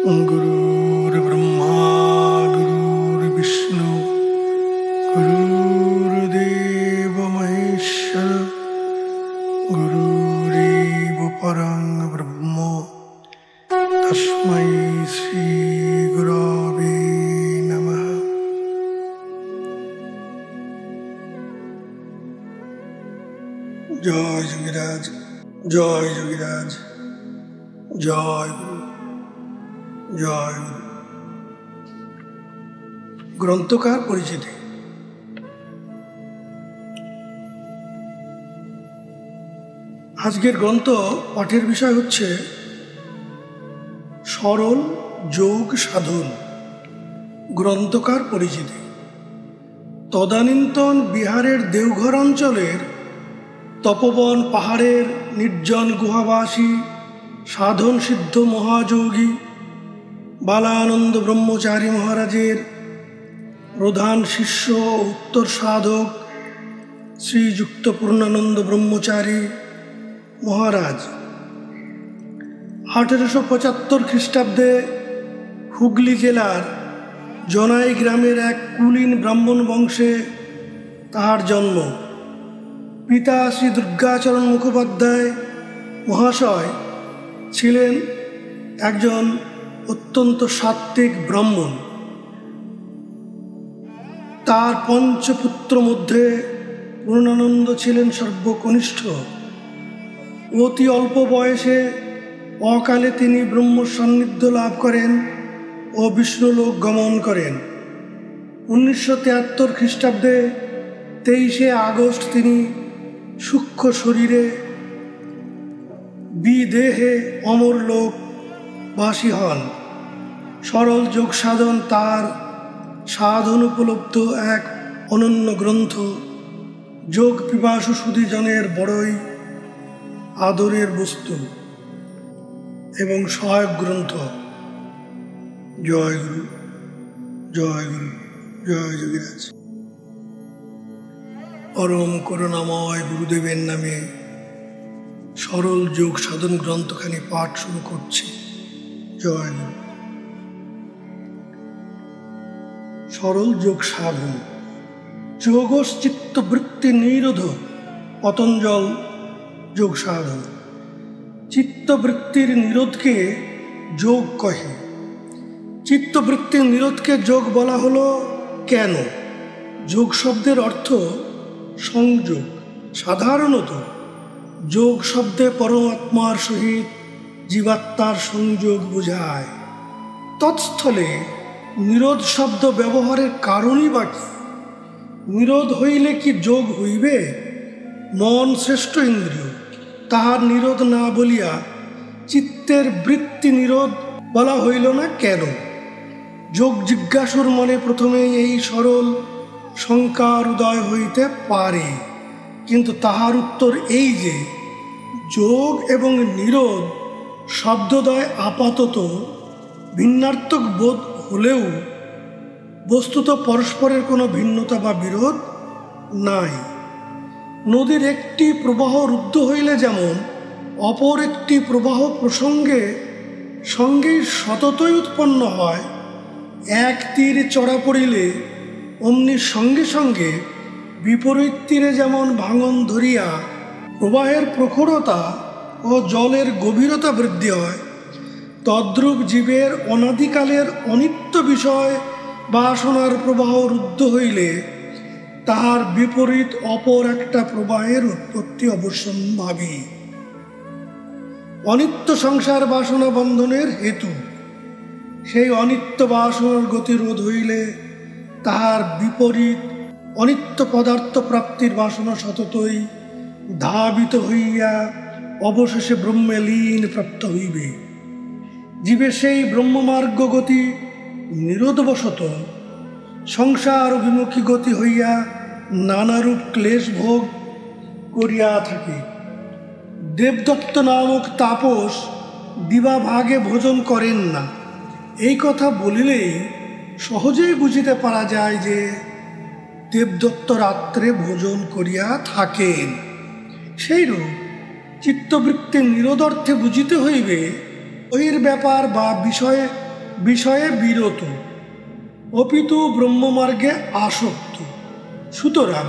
गुरुर्ब्रह्मा गुरुर्विष्णु गुरुर्देव महेश्वर गुरुरेव परं ब्रह्म तस्मै श्री गुरवे नमः। जय जोगीराज, जय जोगीराज, जय गुरु, জয় গুরু। গ্রন্থকার পরিচিতি। আজকের গ্রন্থ পাঠের বিষয় হচ্ছে সরল যোগ সাধন। গ্রন্থকার পরিচিতি। তদানীন্তন বিহারের দেওঘর অঞ্চলের তপবন পাহাড়ের নির্জন গুহাবাসী সাধন সিদ্ধ মহাযোগী বালানন্দ ব্রহ্মচারী মহারাজের প্রধান শিষ্য উত্তর সাধক শ্রীযুক্ত পূর্ণানন্দ ব্রহ্মচারী মহারাজ 1875 খ্রিস্টাব্দে হুগলি জেলার জনাই গ্রামের এক কুলীন ব্রাহ্মণ বংশে তাহার জন্ম। পিতা শ্রী দুর্গাচরণ মুখোপাধ্যায় মহাশয় ছিলেন একজন অত্যন্ত সাত্ত্বিক ব্রাহ্মণ। তার পঞ্চপুত্র মধ্যে পূর্ণানন্দ ছিলেন সর্বকনিষ্ঠ। অতি অল্প বয়সে অকালে তিনি ব্রহ্ম সান্নিধ্য লাভ করেন ও বিষ্ণুলোক গমন করেন। 1973 খ্রিস্টাব্দে 23শে আগস্ট তিনি সূক্ষ্ম শরীরে বিদেহে অমরলোক বাসী হন। সরল যোগ সাধন তার সাধন উপলব্ধ এক অনন্য গ্রন্থ, যোগ পিপাসু সুধীজনের বড়ই আদরের বস্তু এবং সহায়ক গ্রন্থ। জয় গুরু, জয় গুরু, জয় যোগীরাজ। পরম করুণাময় গুরুদেবের নামে সরল যোগ সাধন গ্রন্থখানি পাঠ শুরু করছি। জয় গুরু। সরল যোগ সাধন। যোগশ্চিত্তবৃত্তি নিরোধ পতঞ্জল যোগ সাধন। চিত্তবৃত্তির নিরোধকে যোগ কহে। চিত্তবৃত্তির নিরোধকে যোগ বলা হলো কেন? যোগ শব্দের অর্থ সংযোগ। সাধারণত যোগ শব্দে পরমাত্মার সহিত জীবাত্মার সংযোগ বোঝায়। তৎস্থলে নিরোধ শব্দ ব্যবহারের কারণই বা কি? নিরোধ হইলে কি যোগ হইবে? মন শ্রেষ্ঠ ইন্দ্রিয়, তাহার নিরোধ না বলিয়া চিত্তের বৃত্তি নিরোধ বলা হইল না কেন? যোগ জিজ্ঞাসুর মনে প্রথমেই এই সরল শঙ্কার উদয় হইতে পারে, কিন্তু তাহার উত্তর এই যে যোগ এবং নিরোধ শব্দদ্বয় আপাতত ভিন্নার্থক বোধ হলেও বস্তুত পরস্পরের কোনো ভিন্নতা বা বিরোধ নাই। নদীর একটি প্রবাহ রুদ্ধ হইলে যেমন অপর একটি প্রবাহ সঙ্গেই সততই উৎপন্ন হয়, এক তীর চড়া পড়িলে অমনি সঙ্গে সঙ্গে বিপরীত তীরে যেমন ভাঙন ধরিয়া প্রবাহের প্রখরতা ও জলের গভীরতা বৃদ্ধি হয়, তদ্রূপ জীবের অনাদিকালের অনিত্য বিষয় বাসনার প্রবাহ রুদ্ধ হইলে তাহার বিপরীত অপর একটা প্রবাহের উৎপত্তি অবশ্যম্ভাবী। অনিত্য সংসার বাসনা বন্ধনের হেতু। সেই অনিত্য বাসনার গতিরোধ হইলে তাহার বিপরীত অনিত্য পদার্থ প্রাপ্তির বাসনা সততই ধাবিত হইয়া অবশেষে ব্রহ্মে লীন প্রাপ্ত হইবে। জীবে সেই ব্রহ্মমার্গ গতি নিরোধবশত সংসার অভিমুখী গতি হইয়া নানারূপ ক্লেশ ভোগ করিয়া থাকে। দেবদত্ত নামক তাপস দিবা ভাগে ভোজন করেন না। এই কথা বলিলেই সহজেই বুঝিতে পারা যায় যে দেবদত্ত রাত্রে ভোজন করিয়া থাকেন। সেইরূপ চিত্তবৃত্তি নিরোধার্থে বুঝিতে হইবে বহির ব্যাপার বা বিষয়ে বিষয়ে বিরত, অপিতু ব্রহ্মমার্গে আসক্ত। সুতরাং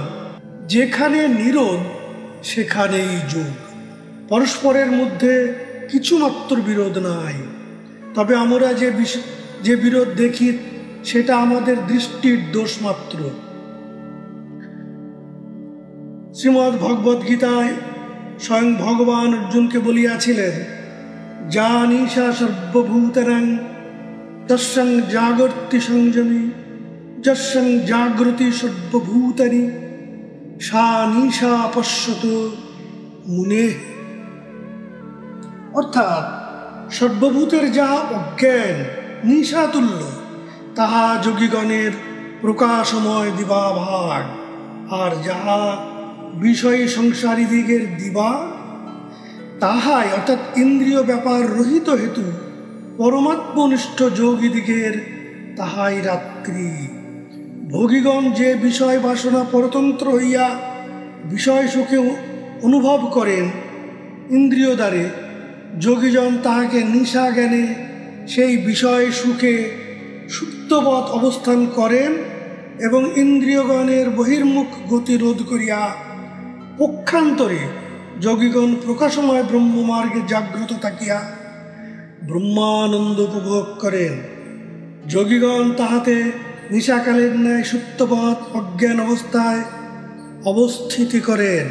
যেখানে নিরোধ সেখানেই যোগ, পরস্পরের মধ্যে কিছুমাত্র বিরোধ নাই। তবে আমরা যে বিরোধ দেখি সেটা আমাদের দৃষ্টির দোষ মাত্র। শ্রীমদ্ ভগবদ্ গীতায় স্বয়ং ভগবান অর্জুনকে বলিয়াছিলেন, যা নিশা সর্বভূতানাং তস্যাং জাগর্তি সংযমী যস্যাং জাগ্রতি সর্বভূতানি সা নিশা পশ্যত মুনে। অর্থাৎ সর্বভূতের যাহা অজ্ঞান নিশাতুল্য, তাহা যোগীগণের প্রকাশময় দিবাভাগ, আর যাহা বিষয় সংসারী দিগের দিবা, তাহাই অর্থাৎ ইন্দ্রিয় ব্যাপার রহিত হেতু পরমাত্মনিষ্ঠ যোগীদিগের তাহাই রাত্রি। ভোগীগণ যে বিষয় বাসনা পরতন্ত্র হইয়া বিষয় সুখে অনুভব করেন ইন্দ্রিয় দ্বারে, যোগীজন তাহাকে নিশা জ্ঞানে সেই বিষয় সুখে সুপ্তবৎ অবস্থান করেন এবং ইন্দ্রিয়গণের বহির্মুখ গতি রোধ করিয়া পক্ষান্তরে যোগীগণ প্রকাশময় ব্রহ্মমার্গে জাগ্রত থাকিয়া ব্রহ্মানন্দ উপভোগ করেন। যোগীগণ তাহাতে নিশাকালের ন্যায় সুপ্তবৎ অজ্ঞান অবস্থায় অবস্থিতি করেন।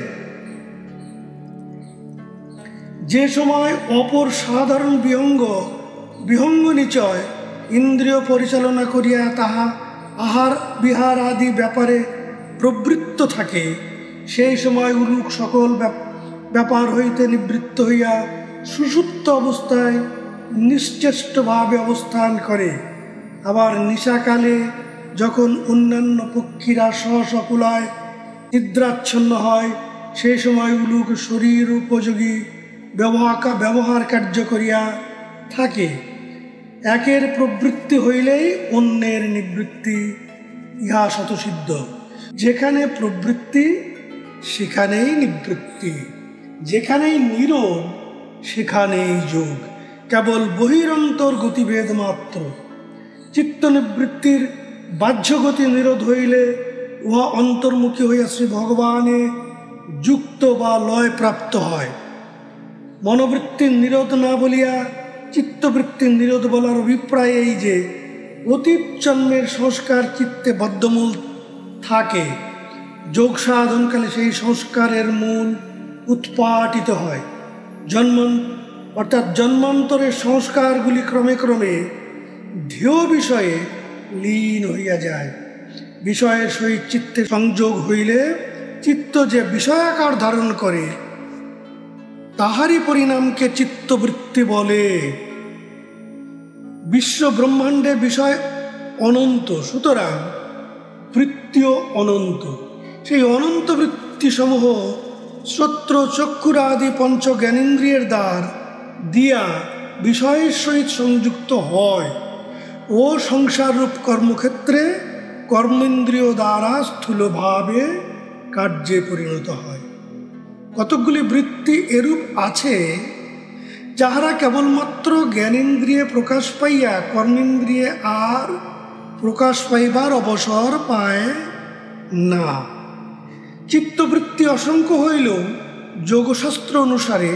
যে সময় অপর সাধারণ বিহঙ্গ নিচয় ইন্দ্রিয় পরিচালনা করিয়া তাহা আহার বিহার আদি ব্যাপারে প্রবৃত্ত থাকে, সেই সময় উলুক সকল ব্যাপার হইতে নিবৃত্ত হইয়া সুষুপ্ত অবস্থায় নিশ্চেষ্টভাবে অবস্থান করে। আবার নিশাকালে যখন অন্যান্য পক্ষীরা সকুলায় নিদ্রাচ্ছন্ন হয়, সেই সময় উলুক শরীর উপযোগী ব্যবহার কার্য করিয়া থাকে। একের প্রবৃত্তি হইলেই অন্যের নিবৃত্তি, ইহা শতসিদ্ধ। যেখানে প্রবৃত্তি সেখানেই নিবৃত্তি, যেখানেই নিরোধ সেখানেই যোগ, কেবল বহিরন্তর গতিভেদ মাত্র। চিত্ত নিবৃত্তির বাহ্যগতি নিরোধ হইলে উহা অন্তর্মুখী হইয়া শ্রী ভগবানে যুক্ত বা লয় প্রাপ্ত হয়। মনোবৃত্তির নিরোধ না বলিয়া চিত্তবৃত্তির নিরোধ বলার অভিপ্রায় এই যে অতীত জন্মের সংস্কার চিত্তে বদ্ধমূল থাকে, যোগ সাধনকালে সেই সংস্কারের মূল উৎপাটিত হয়। অর্থাৎ জন্মান্তরের সংস্কারগুলি ক্রমে ক্রমে ধ্যেয় বিষয়ে লীন হইয়া যায়। বিষয়ের সহিত চিত্তে সংযোগ হইলে চিত্ত যে বিষয়াকার ধারণ করে তাহারই পরিণামকে চিত্তবৃত্তি বলে। বিশ্ব ব্রহ্মাণ্ডে বিষয় অনন্ত, সুতরাং বৃত্তিও অনন্ত। সেই অনন্ত বৃত্তিসমূহ শ্রোত্র চক্ষুরাদি পঞ্চ জ্ঞানেন্দ্রিয়ের দ্বার দিয়া বিষয়ের সহিত সংযুক্ত হয় ও সংসাররূপ কর্মক্ষেত্রে কর্মেন্দ্রিয় দ্বারা স্থূলভাবে কার্যে পরিণত হয়। কতকগুলি বৃত্তি এরূপ আছে যাহারা কেবলমাত্র জ্ঞানেন্দ্রিয়ে প্রকাশ পাইয়া কর্মেন্দ্রিয়ে আর প্রকাশ পাইবার অবসর পায় না। চিত্তবৃত্তি অসংখ্য হইলেও যোগশাস্ত্র অনুসারে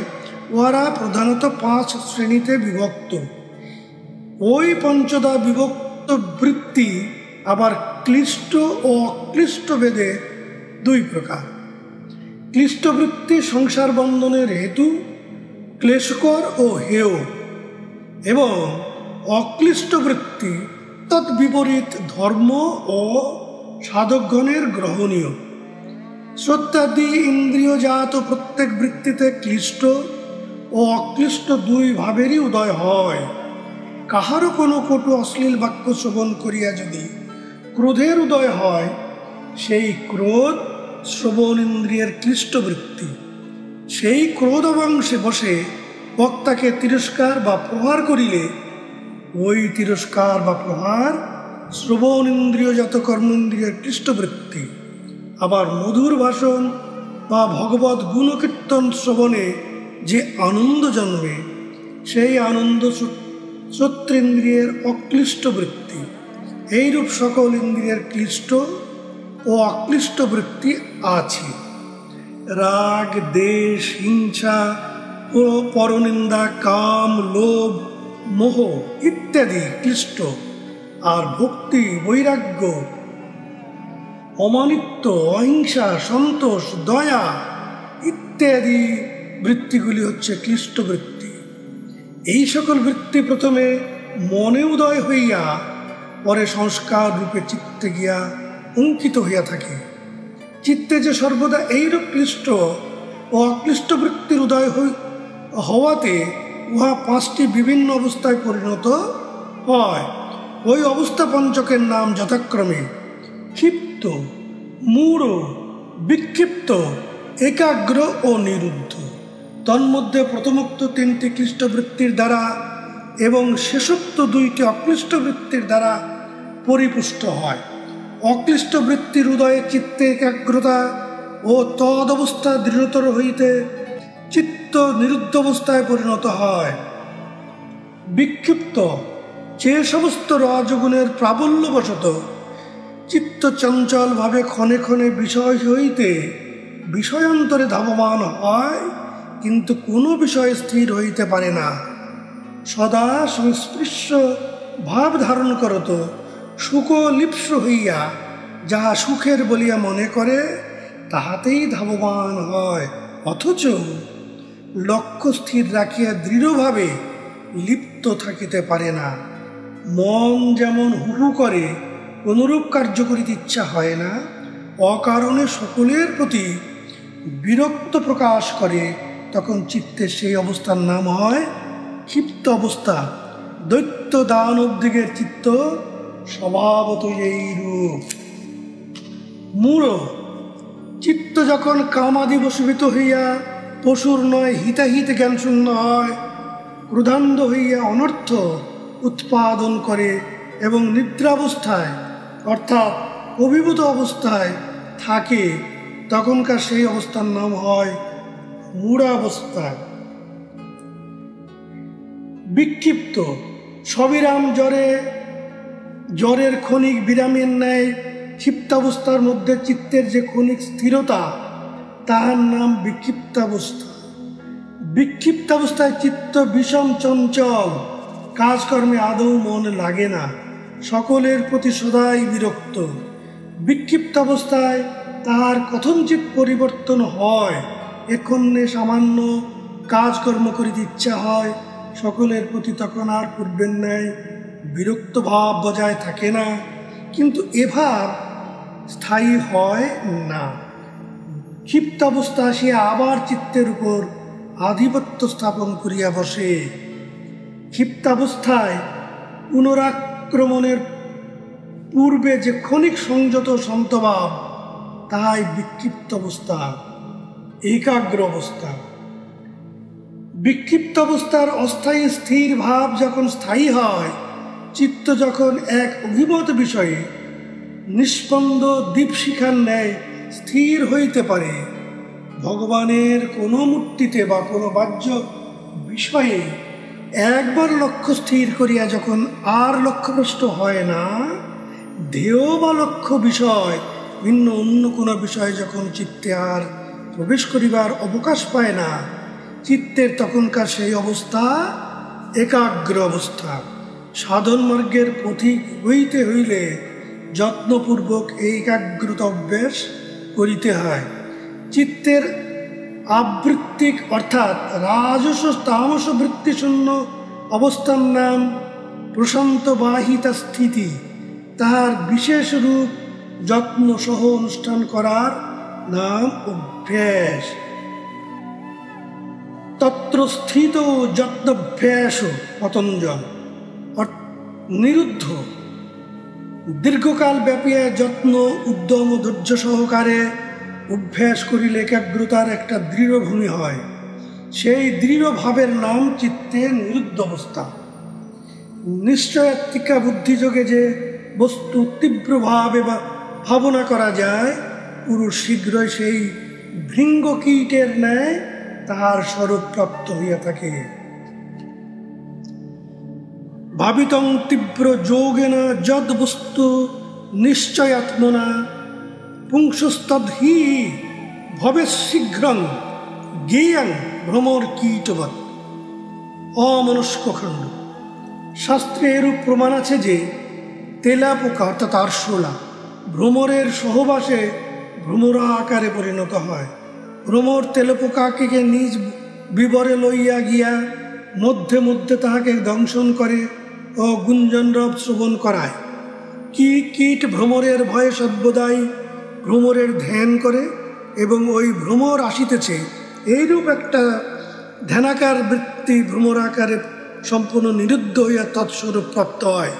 ওরা প্রধানত 5 শ্রেণীতে বিভক্ত। ওই পঞ্চদা বিভক্ত বৃত্তি আবার ক্লিষ্ট ও অক্লিষ্ট ভেদে 2 প্রকার। ক্লিষ্ট বৃত্তি সংসার বন্ধনের হেতু, ক্লেশকর ও হেয়, এবং অক্লিষ্ট বৃত্তি তৎবিপরীত ধর্ম ও সাধকগণের গ্রহণীয়। শ্রোত্রাদি ইন্দ্রিয়জাত প্রত্যেক বৃত্তিতে ক্লিষ্ট ও অক্লিষ্ট 2 ভাবেরই উদয় হয়। কাহারও কোনো কটু অশ্লীল বাক্য শ্রবণ করিয়া যদি ক্রোধের উদয় হয়, সেই ক্রোধ শ্রবণ ইন্দ্রিয়ের ক্লিষ্ট বৃত্তি। সেই ক্রোধ অবংশে বসে বক্তাকে তিরস্কার বা প্রহার করিলে ওই তিরস্কার বা প্রহার শ্রবণ ইন্দ্রিয়জাত কর্মেন্দ্রিয়ের ক্লিষ্ট বৃত্তি। আবার মধুর ভাষণ বা ভগবৎ গুণকীর্তন শ্রবণে যে আনন্দ জন্মে, সেই আনন্দ শ্রোত্রেন্দ্রিয়ের অক্লিষ্ট বৃত্তি। এইরূপ সকল ইন্দ্রিয়ের ক্লিষ্ট ও অক্লিষ্ট বৃত্তি আছে। রাগ, দেশ, হিংসা, পরনিন্দা, কাম, লোভ, মোহ ইত্যাদি ক্লিষ্ট। আর ভক্তি, বৈরাগ্য, অমানিত্ব, অহিংসা, সন্তোষ, দয়া ইত্যাদি বৃত্তিগুলি হচ্ছে ক্লিষ্ট বৃত্তি। এই সকল বৃত্তি প্রথমে মনে উদয় হইয়া পরে সংস্কার রূপে চিত্তে গিয়া অঙ্কিত হইয়া থাকে। চিত্তে যে সর্বদা এইরূপ ক্লিষ্ট ও অক্লিষ্ট বৃত্তির উদয় হওয়াতে উহা পাঁচটি বিভিন্ন অবস্থায় পরিণত হয়। ওই অবস্থা পঞ্চকের নাম যথাক্রমে ক্ষিপ্ত, মূঢ়, বিক্ষিপ্ত, একাগ্র ও নিরুদ্ধ। তন্মধ্যে প্রথমোক্ত তিনটি ক্লিষ্ট বৃত্তির দ্বারা এবং শেষোক্ত দুইটি অক্লিষ্ট বৃত্তির দ্বারা পরিপুষ্ট হয়। অক্লিষ্ট বৃত্তির উদয়ে চিত্তে একাগ্রতা ও তদ অবস্থা দৃঢ়তর হইতে চিত্ত নিরুদ্ধ অবস্থায় পরিণত হয়। বিক্ষিপ্ত যে সমস্ত রজগুণের প্রাবল্যবশত চিত্ত চঞ্চল ভাবে ক্ষণে ক্ষণে বিষয় হইতে বিষয়ান্তরে ধাবমান হয়, কিন্তু কোনো বিষয়ে স্থির হইতে পারে না। সদা সংস্পৃশ্য ভাব ধারণ করত, সুখলিপ্স হইয়া যাহা সুখের বলিয়া মনে করে তাহাতেই ধাবমান হয়, অথচ লক্ষ্য স্থির রাখিয়া দৃঢ়ভাবে লিপ্ত থাকিতে পারে না। মন যেমন হুহু করে অনুরূপ কার্য করিতে ইচ্ছা হয় না, অকারণে সকলের প্রতি বিরক্ত প্রকাশ করে, তখন চিত্তের সেই অবস্থার নাম হয় ক্ষিপ্ত অবস্থা। দৈত্য দানব দিগের চিত্ত স্বভাবতই এইরূপ। মূঢ় চিত্ত যখন কামাদি বশীভূত হইয়া পশুর নয় হিতাহিত জ্ঞানশূন্য হয়, ক্রোধান্ধ হইয়া অনর্থ উৎপাদন করে এবং নিদ্রাবস্থায় অর্থাৎ অভিভূত অবস্থায় থাকে, তখনকার সেই অবস্থার নাম হয় মূঢ়াবস্থা। বিক্ষিপ্ত সবিরাম জ্বরের ক্ষণিক বিরামের ন্যায় ক্ষিপ্তাবস্থার মধ্যে চিত্তের যে ক্ষণিক স্থিরতা, তাহার নাম বিক্ষিপ্তাবস্থা। বিক্ষিপ্তাবস্থায় চিত্ত বিষম চঞ্চল, কাজকর্মে আদৌ মন লাগে না, সকলের প্রতি সদাই বিরক্ত। বিক্ষিপ্তাবস্থায় তাহার কথঞ্চিত পরিবর্তন হয়, এক্ষণে সামান্য কাজকর্ম করিতে ইচ্ছা হয়, সকলের প্রতি তখন আর পূর্বের ন্যায় বিরক্ত ভাব বজায় থাকে না, কিন্তু এ ভাব স্থায়ী হয় না। ক্ষিপ্তাবস্থা সে আবার চিত্তের উপর আধিপত্য স্থাপন করিয়া বসে। ক্ষিপ্তাবস্থায় পুনরাক্রমণের পূর্বে যে ক্ষণিক সংযত শান্তভাব, তাহাই বিক্ষিপ্ত অবস্থা, একাগ্র অবস্থা। বিক্ষিপ্ত অবস্থার অস্থায়ী স্থির ভাব যখন স্থায়ী হয়, চিত্ত যখন এক অভিমত বিষয়ে নিষ্পন্দ দীপশিখার ন্যায় স্থির হইতে পারে, ভগবানের কোনো মূর্তিতে বা কোনো বাহ্য বিষয়ে একবার লক্ষ্য স্থির করিয়া যখন আর লক্ষ্যভ্রষ্ট হয় না, ধ্যেয় বা লক্ষ্য বিষয় ভিন্ন অন্য কোনো বিষয়ে যখন চিত্তে আর প্রবেশ করিবার অবকাশ পায় না, চিত্তের তখনকার সেই অবস্থা একাগ্র অবস্থা। সাধন মার্গের পথিক হইতে হইলে যত্নপূর্বক এই একাগ্রতা অভ্যাস করিতে হয়। চিত্তের আবৃত্তিক অর্থাৎ রাজস তামস বৃত্তিশূন্য অবস্থার নাম প্রশান্ত বাহিতা স্থিতি। তাহার বিশেষ রূপ যত্ন সহ অনুষ্ঠান করার নাম অভ্যাস। তত্র স্থিত যত্নাভ্যাস পতঞ্জল। নিরুদ্ধ দীর্ঘকাল ব্যাপী যত্ন উদ্যম ধৈর্য সহকারে অভ্যাস করিলে একাগ্রতার একটা দৃঢ় ভূমি হয়। সেই দৃঢ় ভাবের নাম চিত্তে নিরুদ্ধ অবস্থা। নিশ্চয়াত্মিকা বুদ্ধিযোগে যে বস্তু তীব্রভাবে বা ভাবনা করা যায়, পুরুষ শীঘ্রই সেই ভৃঙ্গ কীটের ন্যায় তাহার স্বরূপ প্রাপ্ত হইয়া থাকে। ভাবিতং তীব্র যোগেন যদ বস্তু নিশ্চয়াত্মনা পুংসস্তদ্হি ভবে শীঘ্রং জ্ঞেয়ং ভ্রমর কীটবৎ। অমনস্ক খণ্ড। শাস্ত্রে এরূপ প্রমাণ আছে যে তেলাপোকা অর্থাৎ আরশোলা ভ্রমরের সহবাসে ভ্রমরা আকারে পরিণত হয়। ভ্রমর তেলাপোকাকে নিজ বিবরে লইয়া গিয়া মধ্যে মধ্যে তাহাকে দংশন করে ও গুঞ্জনরব শ্রবণ করায়। কীট ভ্রমরের ভয়ে সর্বদাই ভ্রমরের ধ্যান করে এবং ওই ভ্রমর আসিতেছে এইরূপ একটা ধ্যানাকার বৃত্তি ভ্রমর আকারে সম্পূর্ণ নিরুদ্ধ হইয়া তৎস্বরূপ প্রাপ্ত হয়।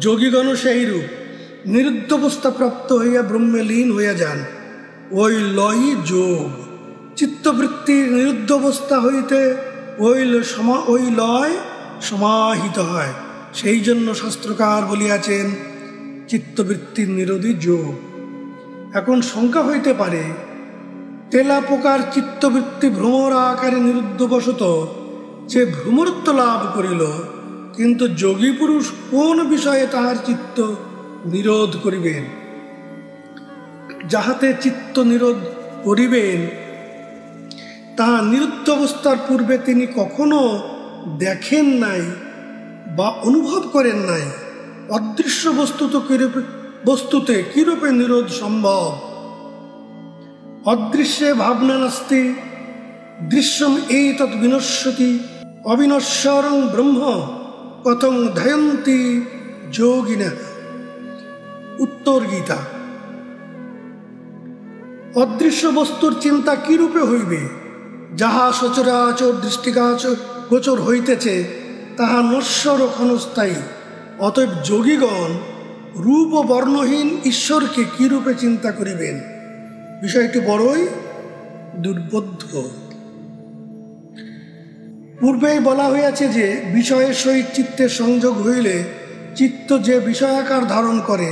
যোগীগণও সেইরূপ নিরুদ্ধ অবস্থা প্রাপ্ত হইয়া ব্রহ্মে লীন হইয়া যান। ওই লয়ই যোগ। চিত্তবৃত্তির নিরুদ্ধ অবস্থা হইতে ওই লয় সমাহিত হয়। সেই জন্য শাস্ত্রকার বলিয়াছেন চিত্তবৃত্তির নিরোধী যোগ। এখন শঙ্কা হইতে পারে, তেলাপোকার চিত্তবৃত্তি ভ্রমর আকারে নিরুদ্ধবশত যে ভ্রমরত্ব লাভ করিল, কিন্তু যোগী পুরুষ কোন বিষয়ে তাহার চিত্ত নিরোধ করিবেন? যাহাতে চিত্ত নিরোধ করিবেন তাহা নিরুদ্ধ অবস্থার পূর্বে তিনি কখনো দেখেন নাই বা অনুভব করেন নাই। অদৃশ্য বস্তুতে কিরূপে নিরোধ সম্ভব? অদৃশ্যে ভাবনা নাস্তি দৃশ্যম এইতৎ বিনশ্যতি অবিনশ্বরং ব্রহ্ম কথং ধ্যায়ন্তি যোগিনা। উত্তর গীতা। অদৃশ্য বস্তুর চিন্তা কিরূপে হইবে? যাহা সচরাচর দৃষ্টিগোচর হইতেছে তাহা নশ্বর ও ক্ষণস্থায়ী। অতএব যোগীগণ রূপ ও বর্ণহীন ঈশ্বরকে কিরূপে চিন্তা করিবেন? বিষয়টি বড়ই দুর্বোধ্য। পূর্বেই বলা হইয়াছে যে বিষয়ের সহিত চিত্তের সংযোগ হইলে চিত্ত যে বিষয়াকার ধারণ করে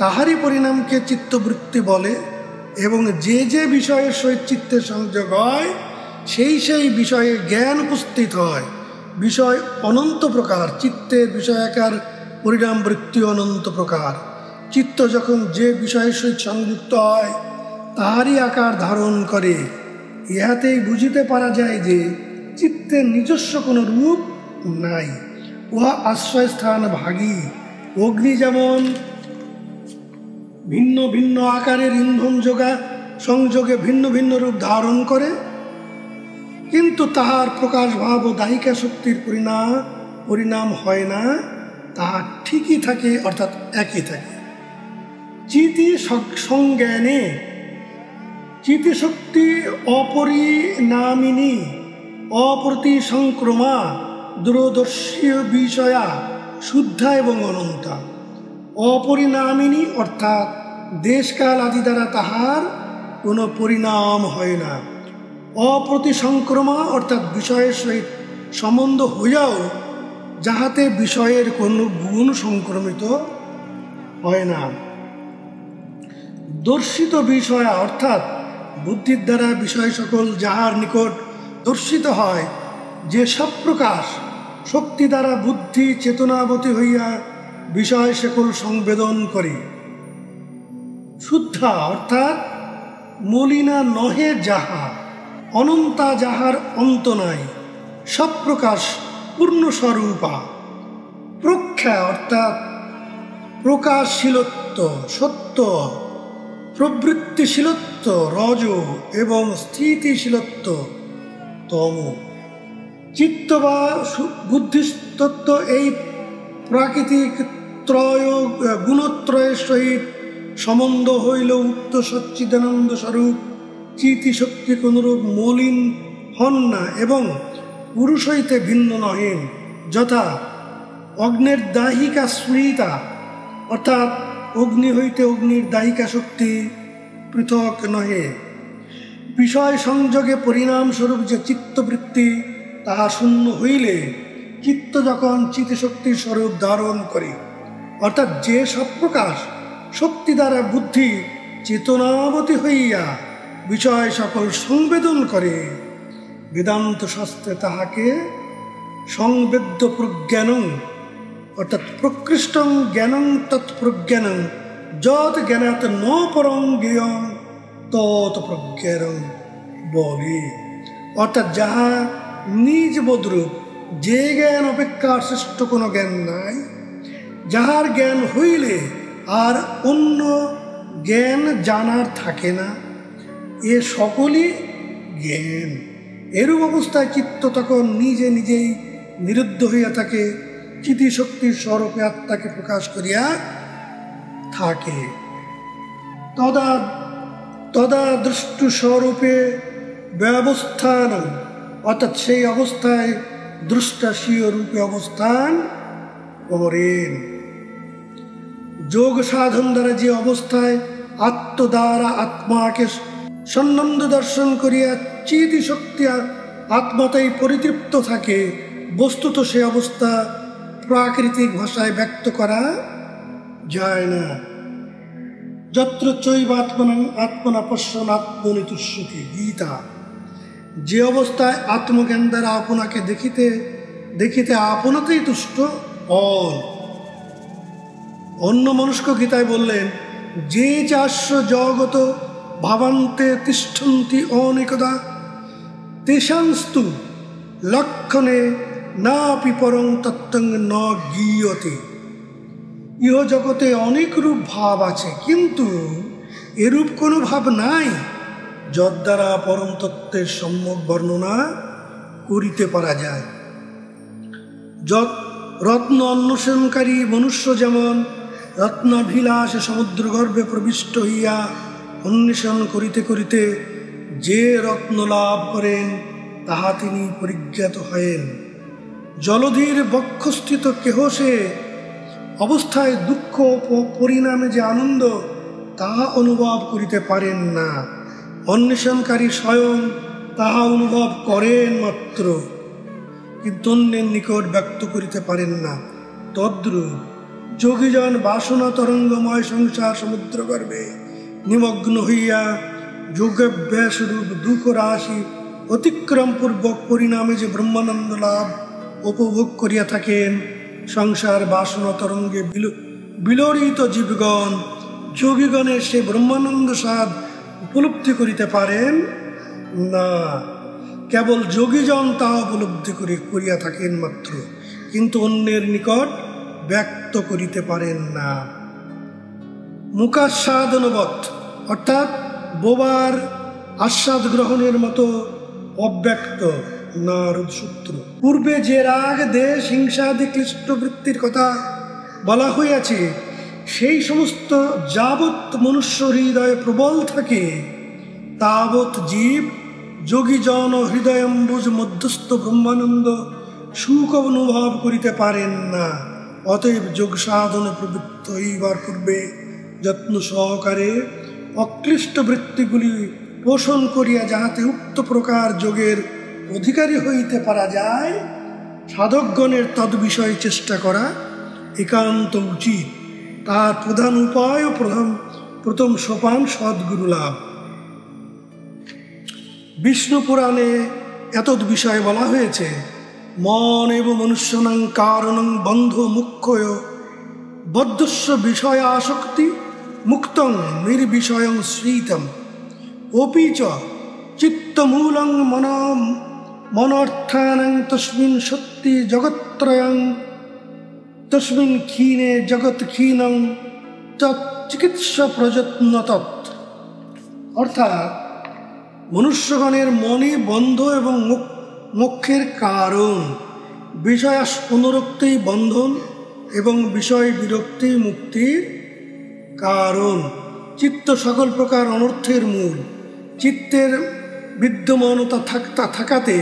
তাহারই পরিণামকে চিত্তবৃত্তি বলে, এবং যে যে বিষয়ের সহিত চিত্তের সংযোগ হয় সেই বিষয়ে জ্ঞান উপস্থিত হয়। বিষয় অনন্ত প্রকার, চিত্তের বিষয়াকার পরিণাম বৃত্তি অনন্ত প্রকার। চিত্ত যখন যে বিষয়ের সহিত সংযুক্ত হয় তাহারই আকার ধারণ করে। ইহাতেই বুঝিতে পারা যায় যে চিত্তের নিজস্ব কোনো রূপ নাই, উহা আশ্রয়স্থান ভাগী। অগ্নি যেমন ভিন্ন ভিন্ন আকারের ইন্ধন সংযোগে ভিন্ন ভিন্ন রূপ ধারণ করে, কিন্তু তাহার প্রকাশ ভাব ও দাহিকা শক্তির পরিণাম হয় না, তাহা ঠিকই থাকে, অর্থাৎ একই থাকে। চিতি সংজ্ঞানে চিতিশক্তি অপরিণামিনী অপ্রতিসংক্রমা দূরদর্শী বিষয়া শুদ্ধা এবং অনন্তা। অপরিণামিনী অর্থাৎ দেশকাল আদি দ্বারা তাহার কোনো পরিণাম হয় না। অপ্রতিসংক্রমা অর্থাৎ বিষয়ের সহিত সম্বন্ধ হইয়াও যাহাতে বিষয়ের কোনো গুণ সংক্রমিত হয় না। দর্শিত বিষয়া অর্থাৎ বুদ্ধির দ্বারা বিষয় সকল যাহার নিকট দর্শিত হয়, যে সব প্রকাশ শক্তি দ্বারা বুদ্ধি চেতনাবতী হইয়া বিষয় সকল সংবেদন করে। শুদ্ধা অর্থাৎ মলিনা নহে যাহা, অনন্তা যাহার অন্ত নাই, সব প্রকাশ পূর্ণস্বরূপা। প্রখ্যা অর্থাৎ প্রকাশশীলত্ব সত্য, প্রবৃত্তিশীলত্ব রজ এবং স্থিতিশীলত্ব তম। চিত্ত বা বুদ্ধিতত্ত্ব এই প্রাকৃতিক গুণত্রয়ের সহিত সম্বন্ধ হইল উক্ত সচ্চিদানন্দ স্বরূপ চিতিশক্তি কোনরূপ মলিন হন না এবং পুরুষ হইতে ভিন্ন নহেন। যথা অগ্নের দাহিকা স্মৃতা অর্থাৎ অগ্নি হইতে অগ্নির দাহিকা শক্তি পৃথক নহে। বিষয় সংযোগে পরিণামস্বরূপ যে চিত্তবৃত্তি তাহা শূন্য হইলে চিত্ত যখন চিতিশক্তির স্বরূপ ধারণ করে, অর্থাৎ যে সব প্রকাশ শক্তি দ্বারা বুদ্ধি চেতনাবতী হইয়া বিষয় সকল সংবেদন করে, বেদান্ত শাস্ত্রে তাহাকে সংবেদ্য প্রজ্ঞানং অর্থাৎ প্রকৃষ্টং জ্ঞানং তৎপ্রজ্ঞানং যৎ জ্ঞানাৎ ন পরং জ্ঞেয়ং তৎ প্রজ্ঞানং বলে। অর্থাৎ যাহা নিজ বোধরূপ, যে জ্ঞান অপেক্ষা শ্রেষ্ঠ কোনো জ্ঞান নাই, যাহার জ্ঞান হইলে আর অন্য জ্ঞান জানার থাকে না, এ সকলই জ্ঞান। এরূপ অবস্থায় চিত্ত তখন নিজে নিজেই নিরুদ্ধ হইয়া থাকে, চিতিশক্তির স্বরূপে আত্মাকে প্রকাশ করিয়া থাকে। তদা দৃষ্টু স্বরূপে ব্যবস্থান, অর্থাৎ সেই অবস্থায় দ্রষ্টা স্বীয় রূপে অবস্থান করেন। যোগ সাধন দ্বারা যে অবস্থায় আত্ম দ্বারা আত্মাকে সন্নন্দ দর্শন করিয়া চিতি শক্তি আত্মাতেই পরিতৃপ্ত থাকে, বস্তুত সে অবস্থা প্রাকৃতিক ভাষায় ব্যক্ত করা যায় না। যত্র চৈবাত্মনাং আত্মনা পশ্যন আত্মনি তুষ্যতি, গীতা। যে অবস্থায় আত্মজ্ঞান দ্বারা আপনাকে দেখিতে দেখিতে আপনাতেই তুষ্ট হন। অন্য মনুষ্য গীতায় বললেন, যে চাস্য জগত ভাবান্তে তিষ্ঠন্তি অনেকদা তেষাংস্তু লক্ষণে নাপি পরং তত্ত্বং ন গীয়তে। ইহ জগতে অনেক রূপ ভাব আছে, কিন্তু এরূপ কোনো ভাব নাই যদ্বারা পরম তত্ত্বের সম্যক বর্ণনা করিতে পারা যায়। রত্ন অন্বেষণকারী মনুষ্য যেমন রত্নাভিলাষে সমুদ্রগর্ভে প্রবিষ্ট হইয়া অন্বেষণ করিতে করিতে যে রত্ন লাভ করেন, তাহা তিনি পরিজ্ঞাত হয়েন। জলধির বক্ষস্থিত কেহ সে অবস্থায় দুঃখ পরিণামে যে আনন্দ, তাহা অনুভব করিতে পারেন না। অন্বেষণকারী স্বয়ং তাহা অনুভব করেন মাত্র, কিন্তু অন্যের নিকট ব্যক্ত করিতে পারেন না। তদ্রূপ যোগীজন বাসনা তরঙ্গময় সংসার সমুদ্র গর্ভে নিমগ্ন হইয়া যোগাভ্যাস রূপ দুঃখ রাশি অতিক্রম পূর্বক পরিণামে যে ব্রহ্মানন্দ লাভ উপভোগ করিয়া থাকেন, সংসার বাসনা তরঙ্গে বিলরিত জীবগণ যোগীগণের সে ব্রহ্মানন্দ স্বাদ উপলব্ধি করিতে পারেন না। কেবল যোগীজন তা উপলব্ধি করিয়া থাকেন মাত্র, কিন্তু অন্যের নিকট ব্যক্ত করিতে পারেন না। মুখাস্বাদনবৎ, অর্থাৎ বোবার আস্বাদ গ্রহণের মতো অব্যক্ত। নারদ সূত্র। পূর্বে যে রাগ দেশ হিংসাদি ক্লিষ্ট বৃত্তির কথা বলা হইয়াছে, সেই সমস্ত যাবৎ মনুষ্য হৃদয়ে প্রবল থাকে, তাবৎ জীব যোগীজন হৃদয়ম্বুজ মধ্যস্থ ব্রহ্মানন্দ সুখ অনুভব করিতে পারেন না। অতএব যোগ সাধনে প্রবৃত্ত হইবার পূর্বে যত্ন সহকারে অক্লিষ্ট বৃত্তিগুলি পোষণ করিয়া যাহাতে উক্ত প্রকার যোগের অধিকারী হইতে পারা যায়, সাধকগণের তদ্বিষয়ে চেষ্টা করা একান্ত উচিত। তার প্রধান উপায় ও প্রথম সোপান সদ্গুরু লাভ। বিষ্ণু পুরাণে এতদ বিষয়ে বলা হয়েছে, মন এব মনুষ্যনাং কারণং বন্ধ মুখ্যয় বদ্ধস্য বিষয় আসক্তি মুক্তং নির্বিষয়ং শ্রীতম অপি চ চিত্তমূলং মনর্থানং তস্মিন সত্যি জগত্রয়ং তস্মিন ক্ষীণে জগৎ ক্ষীণং চিকিৎসা প্রযত্ন তৎ। অর্থাৎ মনুষ্যগণের মনে বন্ধ এবং মোক্ষের কারণ, বিষয় অনুরক্তেই বন্ধন এবং বিষয় বিরক্তি মুক্তির কারণ। চিত্ত সকল প্রকার অনর্থের মূল। চিত্তের বিদ্যমানতা থাকাতে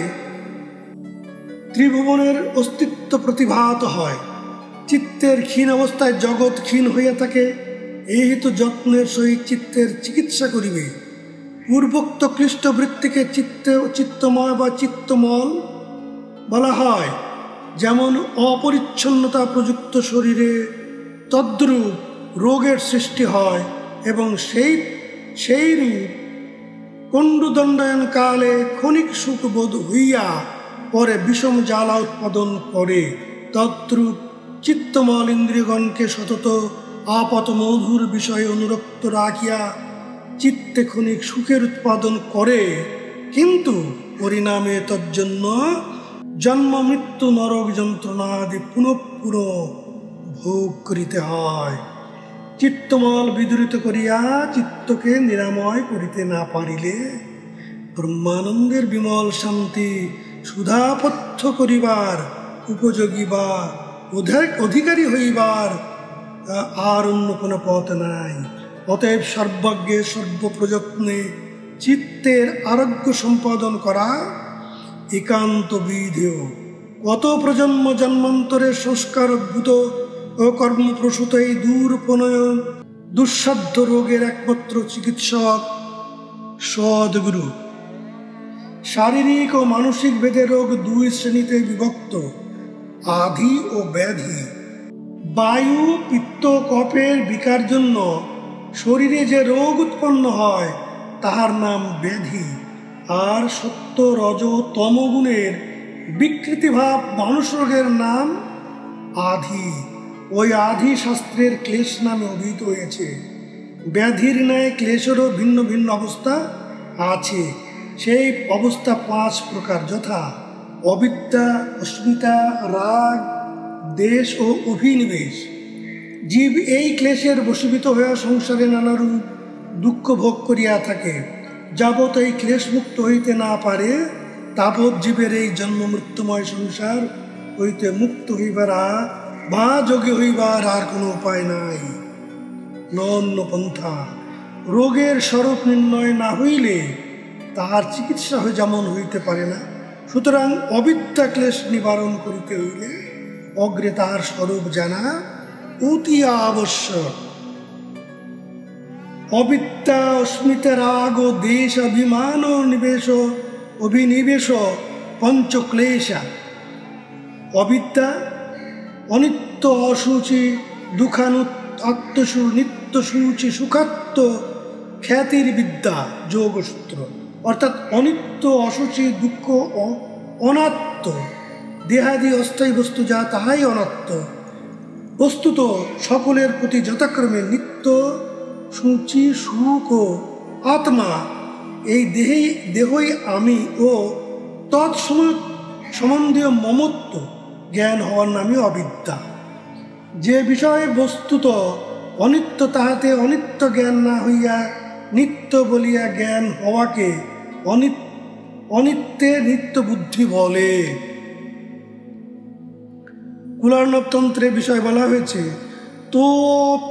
ত্রিভুবনের অস্তিত্ব প্রতিভাত হয়। চিত্তের ক্ষীণ অবস্থায় জগৎ ক্ষীণ হইয়া থাকে। এই হেতু যত্নের সহিত চিত্তের চিকিৎসা করিবে। পূর্বোক্ত ক্লিষ্ট বৃত্তিকে চিত্তময় বা চিত্তমল বলা হয়। যেমন অপরিচ্ছন্নতা প্রযুক্ত শরীরে তদ্রূপ রোগের সৃষ্টি হয় এবং সেই রূপ কণ্ডুদণ্ডায়ন কালে ক্ষণিক সুখবোধ হইয়া পরে বিষম জ্বালা উৎপাদন করে। তদ্রূপ চিত্তমল ইন্দ্রিয়গণকে সতত আপাত মধুর বিষয়ে অনুরক্ত রাখিয়া চিত্তে ক্ষণিক সুখের উৎপাদন করে, কিন্তু পরিণামে তজ্জন্য জন্ম মৃত্যু নরক যন্ত্রণা আদি পুনঃ ভোগ করিতে হয়। চিত্তমল বিদূরিত করিয়া চিত্তকে নিরাময় করিতে না পারিলে ব্রহ্মানন্দের বিমল শান্তি সুধাপথ্য করিবার উপযোগী বা অধিকারী হইবার আর অন্য কোনো পথ নাই। অতএব সর্বজ্ঞে সর্বপ্রযত্নে চিত্তের আরোগ্য সম্পাদন করা একান্ত বিধেয়। কত প্রজন্ম জন্মান্তরের সংস্কার অদ্ভুত ও কর্মপ্রসূত এই দূরপনয়ন দুঃসাধ্য রোগের একমাত্র চিকিৎসক সদ্গুরু। শারীরিক ও মানসিক ভেদে রোগ দুই শ্রেণীতে বিভক্ত, আধি ও ব্যাধি। বায়ু পিত্ত কফের বিকার জন্য শরীরে যে রোগ উৎপন্ন হয় তাহার নাম ব্যাধি, আর সত্য রজ তম গুণের বিকৃতিভাব মানুষ রোগের নাম আধি। ওই আধি শাস্ত্রের ক্লেশ নামে অভিহিত হয়েছে। ব্যাধির ন্যায় ক্লেশেরও ভিন্ন ভিন্ন অবস্থা আছে। সেই অবস্থা 5 প্রকার, যথা অবিদ্যা, অস্মিতা, রাগ, দেশ ও অভিনিবেশ। জীব এই ক্লেশের বশীভূত হইয়া সংসারে নানারূপ দুঃখ ভোগ করিয়া থাকে। যাবৎ এই ক্লেশমুক্ত হইতে না পারে তাবৎ জীবের এই জন্ম মৃত্যুময় সংসার হইতে মুক্ত হইবার বা যোগে হইবার আর কোনো উপায় নাই, অন্য পন্থা। রোগের স্বরূপ নির্ণয় না হইলে তাহার চিকিৎসা যেমন হইতে পারে না, সুতরাং অবিদ্যা ক্লেশ নিবারণ করিতে হইলে অগ্রে তাহার স্বরূপ জানা অতি আবশ্যক। অবিদ্যা, অস্মিতা, রাগ ও দেশ, অভিমান ও অভিনিবেশ পঞ্চক্লেশা। অবিদ্যা অনিত্য, অসুচি, দুঃখানুত, আত্মসু, নিত্য সূচি, সুখাত্ম, খ্যাতির বিদ্যা, যোগসূত্র। অর্থাৎ অনিত্য, অসুচি, দুঃখ, অনাত্ম, দেহাদি অস্থায়ী বস্তু যা তাহাই অনাত্ম। বস্তুত সকলের প্রতি যথাক্রমে নিত্য, সূচি, সুখ ও আত্মা। এই দেহই আমি ও তৎসম্বন্ধীয় মমত্ব জ্ঞান হওয়ার নামে অবিদ্যা। যে বিষয়ে বস্তুত অনিত্য তাহাতে অনিত্য জ্ঞান না হইয়া নিত্য বলিয়া জ্ঞান হওয়াকে অনিত্যের নিত্য বুদ্ধি বলে। কুলার্ণবতন্ত্রের বিষয় বলা হয়েছে, তো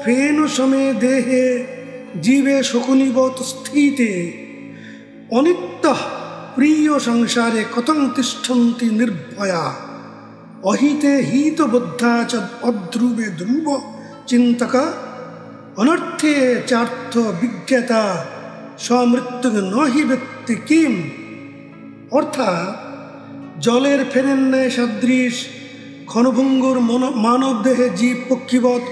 ফেন সমে দেহে জীবে শকুনিবৎ স্থিতে অনিত্য প্রিয় সংসারে কতং তিষ্ঠন্তি নির্ভয়া অহিতে হিতবদ্ধা চ অধ্রুবে ধ্রুব চিন্তকা অনর্থে চার্থ বিজ্ঞাতা সমৃত্যু নহি ব্যক্তি কিম। অর্থাৎ জলের ফেনের ন্যায় সদৃশ ক্ষণভঙ্গুর মানব দেহে জীব পক্ষীবৎ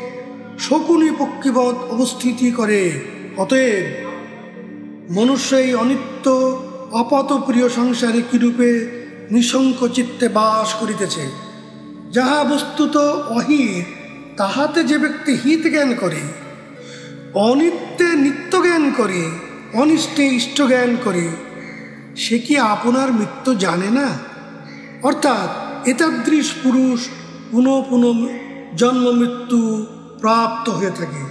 শকুনি পক্ষীবৎ অবস্থিতি করে। অতএব মনুষ্য এই অনিত্য অপতপ্রিয় সংসারে কিরূপে নিঃশঙ্ক চিত্তে বাস করিতেছে। যাহা বস্তুত অহিত তাহাতে যে ব্যক্তি হিত জ্ঞান করে, অনিত্যে নিত্য জ্ঞান করে, অনিষ্টে ইষ্ট জ্ঞান করে, সে কি আপনার মৃত্যু জানে না? অর্থাৎ এতাদৃশ পুরুষ পুনঃ পুনঃ জন্ম মৃত্যু প্রাপ্ত হয়ে থাকে।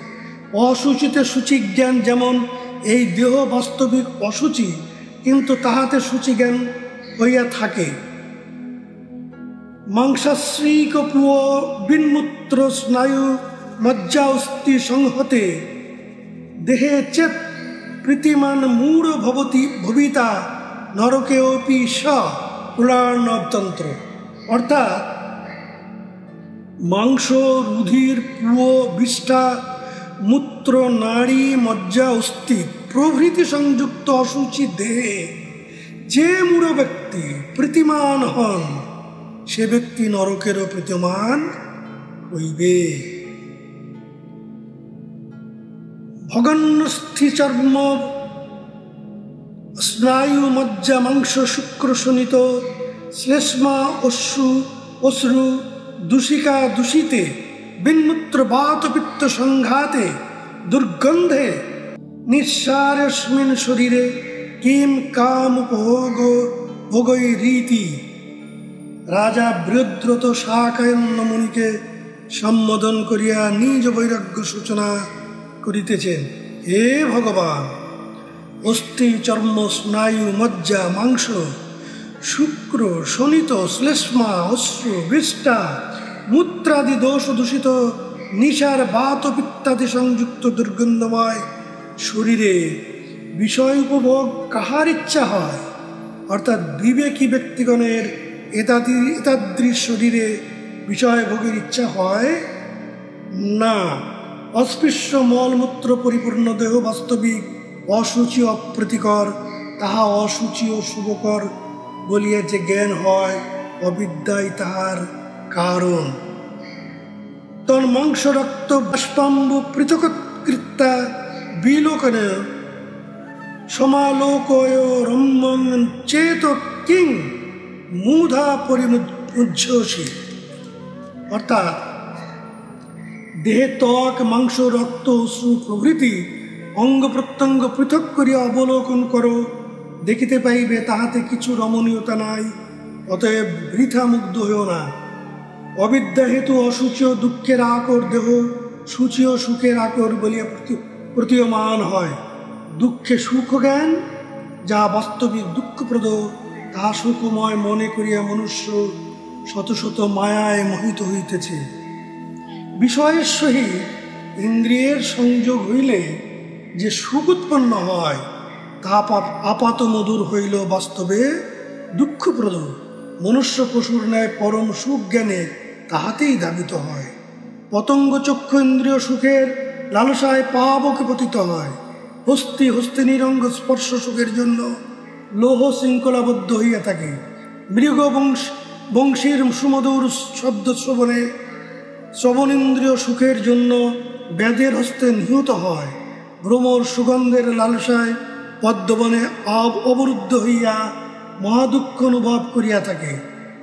অসুচিতে সূচি জ্ঞান, যেমন এই দেহ বাস্তবিক অসুচি কিন্তু তাহাতে সূচি জ্ঞান হইয়া থাকে। মাংসাশ্রীক প্লুয় বিন্মূত্র স্নায়ু মজ্জা অস্থি সংহতে দেহে চেত প্রীতিমান মূঢ় ভবিতা নরকেপি স। পুরাণতন্ত্র। অর্থাৎ মাংস, রুধির, প্লুয়, বিষ্ঠা, মূত্র, নাড়ী, মজ্জা, অস্থি প্রভৃতি সংযুক্ত অসুচি দেহে যে মূঢ় ব্যক্তি প্রীতিমান হন, সে ব্যক্তি নরকেরও প্রীতিমান হইবে। ভগন্নস্থি চর্ম স্নায়ু মজ্জা মাংস শুক্র শোণিত শ্লেষ্মা অশ্রু দূষিকা দূষিতে বিন্মূত্র বাত পিত্ত সংঘাতে দুর্গন্ধে নিঃসারস্মিন শরীরে কিম কাম উপভোগ ভোগই রীতি। রাজা বৃহদ্রত শাকায়ন্য মুনিকে সম্বোধন করিয়া নিজ বৈরাগ্য সূচনা করিতেছেন। হে ভগবান, অস্থি চর্ম স্নায়ু মজ্জা মাংস শুক্র শোণিত শ্লেষ্মা অশ্রু বিষ্টা মূত্রাদি দোষ দূষিত নিশার বাত পিত্তাদি সংযুক্ত দুর্গন্ধময় শরীরে বিষয় উপভোগ কাহার ইচ্ছা হয়? অর্থাৎ বিবেকী ব্যক্তিগণের এতাদৃশ শরীরে বিষয় ভোগের ইচ্ছা হয় না। অস্পৃশ্য মলমূত্র পরিপূর্ণ দেহ বাস্তবিক অসুচি অপ্রীতিকর, তাহা অসুচি ও শুভকর বলিয়া যে জ্ঞান হয়, অবিদ্যাই তাহার কারণ। তন্মাংস রক্ত বাষ্পাম্ব পৃথকৃত্যা বিলোকন সমালোকয় রম্যং চেত কিং মূধা পরিমুজ্জসি। অর্থাৎ দেহে ত্বক মাংস রক্ত অশ্রু প্রভৃতি অঙ্গ প্রত্যঙ্গ পৃথক করিয়া অবলোকন করো, দেখিতে পাইবে তাহাতে কিছু রমণীয়তা নাই, অতএব বৃথা মুগ্ধ হইও না। অবিদ্যা হেতু অসুচি ও দুঃখের আকর দেহ সূচি ও সুখের আকর বলিয়া প্রতীয়মান হয়। দুঃখে সুখ জ্ঞান, যা বাস্তবিক দুঃখপ্রদ, তাহা সুখময় মনে করিয়া মনুষ্য শত শত মায়ায় মোহিত হইতেছে। বিষয়ের সহিত ইন্দ্রিয়ের সংযোগ হইলে যে সুখ উৎপন্ন হয়, তাহা আপাত মধুর হইল বাস্তবে দুঃখপ্রদ। মনুষ্য পশুর ন্যায় পরম সুখ জ্ঞানে তাহাতেই ধাবিত হয়। পতঙ্গ চক্ষু ইন্দ্রিয় সুখের লালসায় পাবকে পতিত হয়। হস্তি হস্তিনীর স্পর্শ সুখের জন্য লৌহ শৃঙ্খলাবদ্ধ হইয়া থাকে। মৃগ বংশীর সুমধুর শব্দ শ্রবণেন্দ্রিয় সুখের জন্য ব্যাধের হস্তে নিহত হয়। ভ্রমর সুগন্ধের লালসায় পদ্মবনে অবরুদ্ধ হইয়া মহাদুঃখ অনুভব করিয়া থাকে।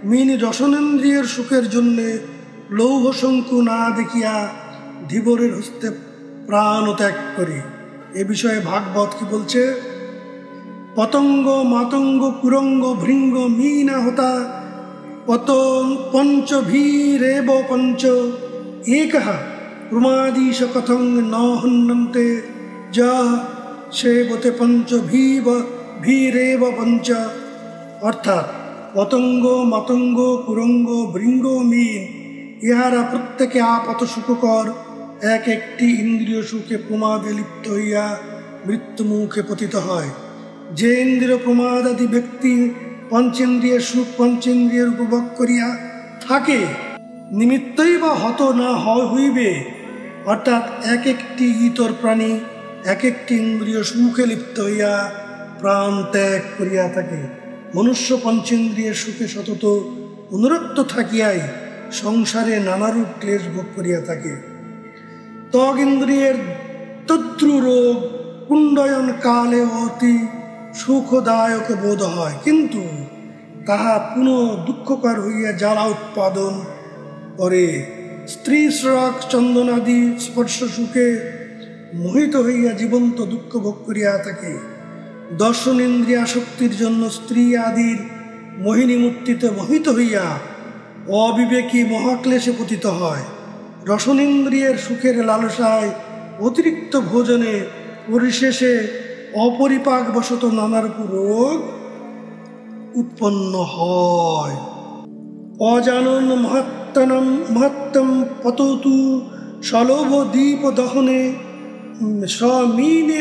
মিন রসনেন্দ্রিয়ের সুখের জন্যে লৌহ শঙ্কু না দেখিয়া ধীবরের হস্তে প্রাণ ত্যাগ করে। এ বিষয়ে ভাগবত কি বলছে? পতঙ্গ মাতঙ্গ কুরঙ্গ ভৃঙ্গ মীনা হতা পঞ্চভীরেব পঞ্চ একঃ প্রমাদীশ কথং ন হন্যন্তে যা সেবতে পঞ্চভীরেব পঞ্চ। অর্থাৎ পতঙ্গ মাতঙ্গ কুরঙ্গ ভৃঙ্গ মীন ইহারা প্রত্যেকে আপত সুখকর, এক একটি ইন্দ্রিয় সুখে প্রমাদে লিপ্ত হইয়া মৃত্যুমুখে পতিত হয়। যে ইন্দ্রিয় প্রমাদাদি ব্যক্তি পঞ্চেন্দ্রিয়ের সুখ পঞ্চেন্দ্রিয়ের উপভোগ করিয়া থাকে, নিমিত্তই বা হত না হইবে। অর্থাৎ এক একটি ইতর প্রাণী এক একটি ইন্দ্রিয় সুখে লিপ্ত হইয়া প্রাণ ত্যাগ করিয়া থাকে। মনুষ্য পঞ্চেন্দ্রিয়ের সুখে সতত অনুরক্ত থাকিয়াই সংসারে নানারূপ ক্লেশ ভোগ করিয়া থাকে। ত্বক ইন্দ্রিয়ের তদ্রু রোগ কুণ্ডয়ন কালে অতি সুখদায়ক বোধ হয়, কিন্তু তাহা পুনঃ দুঃখকর হইয়া জ্বালা উৎপাদন করে। স্ত্রী শ্রক চন্দনাদি স্পর্শ সুখে মোহিত হইয়া জীবন্ত দুঃখ ভোগ করিয়া থাকে। দর্শন ইন্দ্রিয় আসক্তির জন্য স্ত্রী আদির মোহিনী মূর্তিতে মোহিত হইয়া অবিবেকী মহাক্লেশে পতিত হয়। রসনেন্দ্রিয়ের সুখের লালসায় অতিরিক্ত ভোজনে পরিশেষে অপরিপাকবশত নানারূপ রোগ উৎপন্ন হয়। অজানন মহাত্তম পততু সলোভ দীপ দহনে স্বমীনে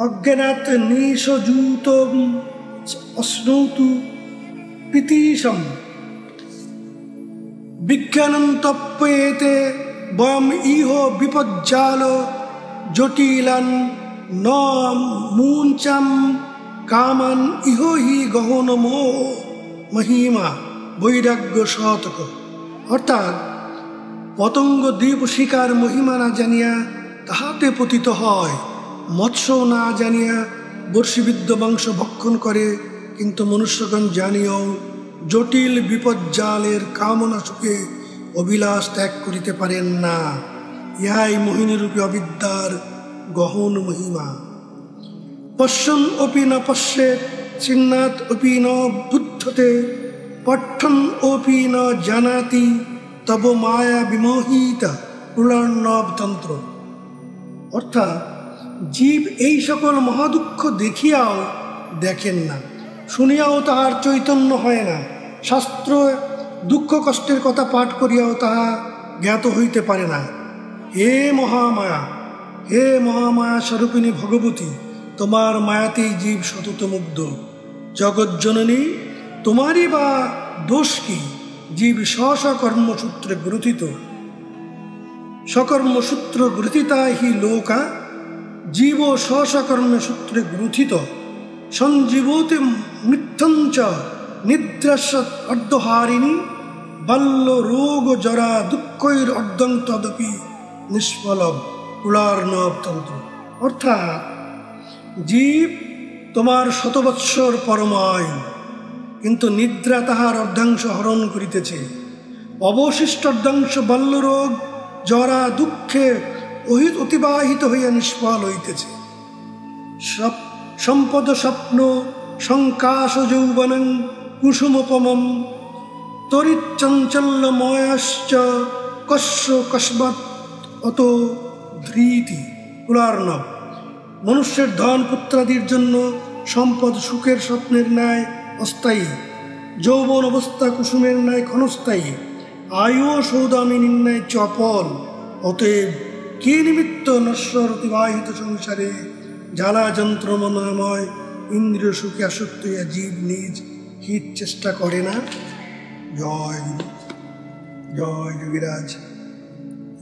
অজ্ঞানাত নিশজূত অশ্নৌতু পিতীশম বিজ্ঞানম তপ্যেতে বয়ম ইহ বিপজ্জাল জটিলান ন মুঞ্চাম কামান ইহ হি গহন মহিমা বৈরাগ্য শতক। অর্থাৎ পতঙ্গ দ্বীপ শিকার মহিমা না জানিয়া তাহাতে পতিত হয়, মৎস্য না জানিয়া বর্ষিবিদ্ধ মাংস ভক্ষণ করে, কিন্তু মনুষ্যগণ জানিয়েও জটিল বিপজ্জালের কামনা সুখে অভিলাষ ত্যাগ করিতে পারেন না। ইহাই মোহিনীরূপী অবিদ্যার গহন মহিমা। পশ্যন অপি ন পশ্যেত, চিন্নাত অপি ন বুদ্ধতে, পঠন অপি ন জানাতি, তব মায়া বিমোহিতা প্রলর্ণব তন্ত্র। অর্থাৎ জীব এই সকল মহাদুঃখ দেখিয়াও দেখেন না, শুনিয়াও তাহার চৈতন্য হয় না, শাস্ত্র দুঃখ কষ্টের কথা পাঠ করিয়াও তাহা জ্ঞাত হইতে পারে না। হে মহামায়া, হে মহামায়া স্বরূপিণী ভগবতী, তোমার মায়াতেই জীব সতত মুগ্ধ। জগজ্জননী, তোমারই বা দোষ কি? জীব স্বকর্মসূত্রে গ্রথিত। সকর্মসূত্র গ্রথিতা হি লোকা, জীব স্বকর্মসূত্রে গ্রথিত। সঞ্জীবতে মৃত্যঞ্চ নিদ্রাসৎ অর্ধহারিণী, বাল্য রোগ জরা দুঃখৈর অর্ধং তদপি নিষ্ফলব কুলার্ণব তন্ত্র। অর্থাৎ জীব তোমার শতবৎসর পরমায়ু, কিন্তু নিদ্রা তাহার অর্ধাংশ হরণ করিতেছে। অবশিষ্ট অর্ধাংশ বাল্যরোগ জরা দুঃখে অতিবাহিত হইয়া নিষ্ফল হইতেছে। সম্পদ স্বপ্ন সংকাশ যৌবনং কুসুমোপমম, তরিচ্চঞ্চল্যময়াশ্চ কস্য কস্মাৎ অত ধৃতি কুলার্ণব। মনুষ্যের ধন পুত্রাদির জন্য সম্পদ সুখের স্বপ্নের ন্যায় অস্থায়ী, যৌবন অবস্থা কুসুমের ন্যায় ক্ষণস্থায়ী, আয়ু সৌদামিনীর ন্যায় চপল। অতএব কি নিমিত্ত নশ্বর অতিবাহিত সংসারে জ্বালা যন্ত্রমনাময় ইন্দ্রিয় সুখে আসক্ত হইয়া জীব নিজ হিত চেষ্টা করে না? জয় গুরু, জয় যোগীরাজ,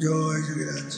জয় যোগীরাজ।